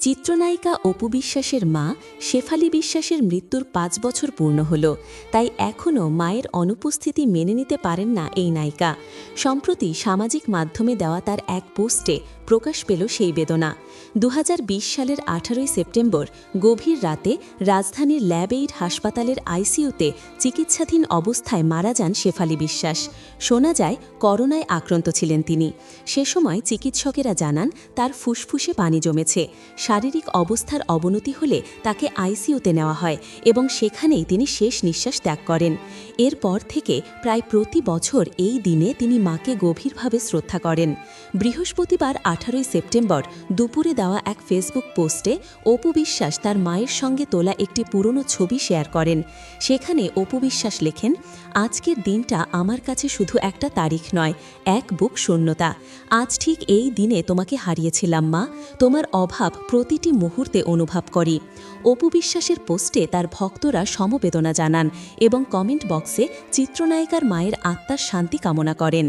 চিত্রনায়িকা অপু বিশ্বাসের মা শেফালী বিশ্বাসের মৃত্যুর ৫ বছর পূর্ণ হল, তাই এখনও মায়ের অনুপস্থিতি মেনে নিতে পারেন না এই নায়িকা। সম্প্রতি সামাজিক মাধ্যমে দেওয়া তার এক পোস্টে প্রকাশ পেল সেই বেদনা। ২০২০ সালের ১৮ সেপ্টেম্বর গভীর রাতে রাজধানীর ল্যাবএইড হাসপাতালের আইসিইউতে চিকিৎসাধীন অবস্থায় মারা যান শেফালী বিশ্বাস। শোনা যায় করোনায় আক্রান্ত ছিলেন তিনি। সে সময় চিকিৎসকেরা জানান তার ফুসফুসে পানি জমেছে। শারীরিক অবস্থার অবনতি হলে তাকে আইসিইউতে নেওয়া হয় এবং সেখানেই তিনি শেষ নিঃশ্বাস ত্যাগ করেন। এরপর থেকে প্রায় প্রতি বছর এই দিনে তিনি মাকে গভীরভাবে শ্রদ্ধা করেন। বৃহস্পতিবার ১৮ সেপ্টেম্বর দুপুরে দেওয়া এক ফেসবুক পোস্টে অপু বিশ্বাস তার মায়ের সঙ্গে তোলা একটি পুরনো ছবি শেয়ার করেন। সেখানে অপু বিশ্বাস লেখেন, আজকের দিনটা আমার কাছে শুধু একটা তারিখ নয়, এক বুক শূন্যতা। আজ ঠিক এই দিনে তোমাকে হারিয়েছিলাম মা, তোমার অভাব প্রতিটি মুহূর্তে অনুভব করি। অপু বিশ্বাসের পোস্টে তার ভক্তরা সমবেদনা জানান এবং কমেন্ট বক্সে চিত্রনায়িকার মায়ের আত্মার শান্তি কামনা করেন।